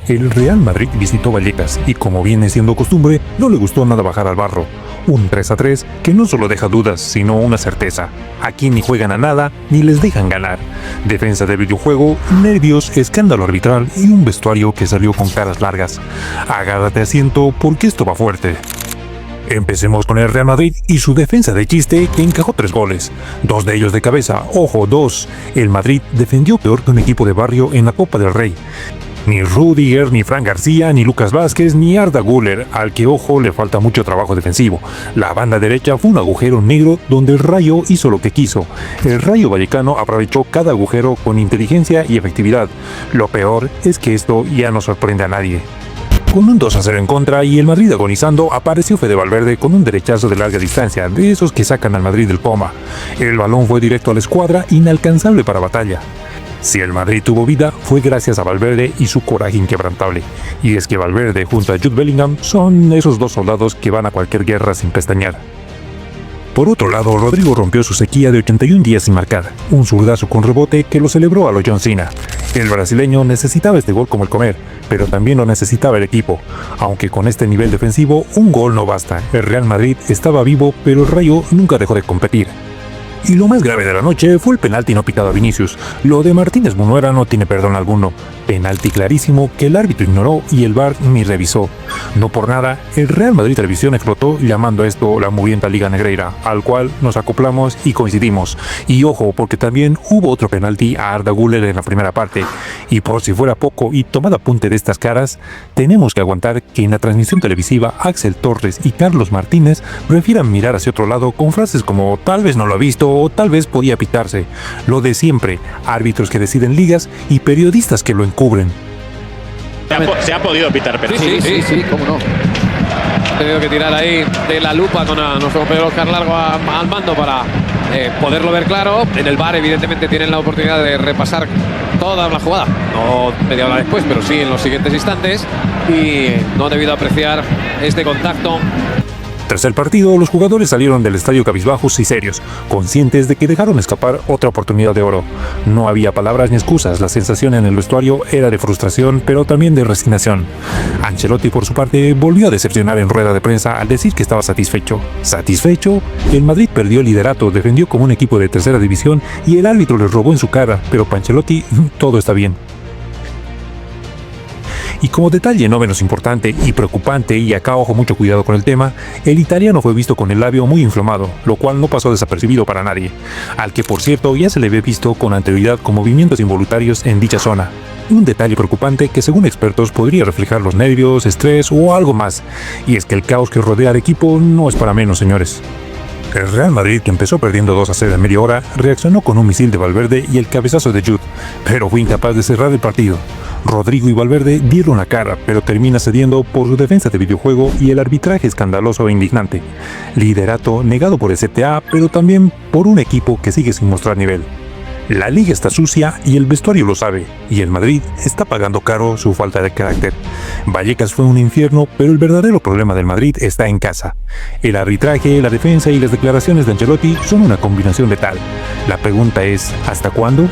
El Real Madrid visitó Vallecas y, como viene siendo costumbre, no le gustó nada bajar al barro. Un 3-3 que no solo deja dudas, sino una certeza. Aquí ni juegan a nada, ni les dejan ganar. Defensa del videojuego, nervios, escándalo arbitral y un vestuario que salió con caras largas. Agárrate asiento porque esto va fuerte. Empecemos con el Real Madrid y su defensa de chiste que encajó 3 goles, 2 de ellos de cabeza, ojo, 2. El Madrid defendió peor que un equipo de barrio en la Copa del Rey. Ni Rüdiger, ni Fran García, ni Lucas Vázquez, ni Arda Güler, al que ojo le falta mucho trabajo defensivo. La banda derecha fue un agujero negro donde el Rayo hizo lo que quiso. El Rayo Vallecano aprovechó cada agujero con inteligencia y efectividad. Lo peor es que esto ya no sorprende a nadie. Con un 2-0 en contra y el Madrid agonizando, apareció Fede Valverde con un derechazo de larga distancia, de esos que sacan al Madrid del coma. El balón fue directo a la escuadra, inalcanzable para Batalla. Si el Madrid tuvo vida, fue gracias a Valverde y su coraje inquebrantable. Y es que Valverde junto a Jude Bellingham son esos 2 soldados que van a cualquier guerra sin pestañear. Por otro lado, Rodrigo rompió su sequía de 81 días sin marcar, un zurdazo con rebote que lo celebró a lo John Cena. El brasileño necesitaba este gol como el comer, pero también lo necesitaba el equipo. Aunque con este nivel defensivo, un gol no basta. El Real Madrid estaba vivo, pero el Rayo nunca dejó de competir. Y lo más grave de la noche fue el penalti no pitado a Vinicius. Lo de Martínez Munuera no tiene perdón alguno. Penalti clarísimo que el árbitro ignoró y el VAR ni revisó. No por nada, el Real Madrid Televisión explotó llamando a esto la mugrienta Liga Negreira, al cual nos acoplamos y coincidimos. Y ojo, porque también hubo otro penalti a Arda Güler en la primera parte. Y por si fuera poco y tomad apunte de estas caras, tenemos que aguantar que en la transmisión televisiva Axel Torres y Carlos Martínez prefieran mirar hacia otro lado con frases como tal vez no lo ha visto o tal vez podía pitarse. Lo de siempre, árbitros que deciden ligas y periodistas que lo encubren. Se ha podido pitar, pero sí, cómo no. Ha tenido que tirar ahí de la lupa con nuestro compañero Oscar Largo al mando para poderlo ver claro. En el VAR evidentemente tienen la oportunidad de repasar toda la jugada, no media hora después, pero sí en los siguientes instantes, y no han debido apreciar este contacto. Tras el partido, los jugadores salieron del estadio cabizbajos y serios, conscientes de que dejaron escapar otra oportunidad de oro. No había palabras ni excusas, la sensación en el vestuario era de frustración, pero también de resignación. Ancelotti, por su parte, volvió a decepcionar en rueda de prensa al decir que estaba satisfecho. ¿Satisfecho? El Madrid perdió el liderato, defendió como un equipo de tercera división y el árbitro les robó en su cara, pero para Ancelotti todo está bien. Y como detalle no menos importante y preocupante, y acá ojo mucho cuidado con el tema, el italiano fue visto con el labio muy inflamado, lo cual no pasó desapercibido para nadie, al que por cierto ya se le había visto con anterioridad con movimientos involuntarios en dicha zona. Un detalle preocupante que según expertos podría reflejar los nervios, estrés o algo más, y es que el caos que rodea al equipo no es para menos, señores. El Real Madrid, que empezó perdiendo 2-0 en media hora, reaccionó con un misil de Valverde y el cabezazo de Jude, pero fue incapaz de cerrar el partido. Rodrigo y Valverde dieron la cara, pero termina cediendo por su defensa de videojuego y el arbitraje escandaloso e indignante. Liderato negado por el CTA, pero también por un equipo que sigue sin mostrar nivel. La liga está sucia y el vestuario lo sabe, y el Madrid está pagando caro su falta de carácter. Vallecas fue un infierno, pero el verdadero problema del Madrid está en casa. El arbitraje, la defensa y las declaraciones de Ancelotti son una combinación letal. La pregunta es, ¿hasta cuándo?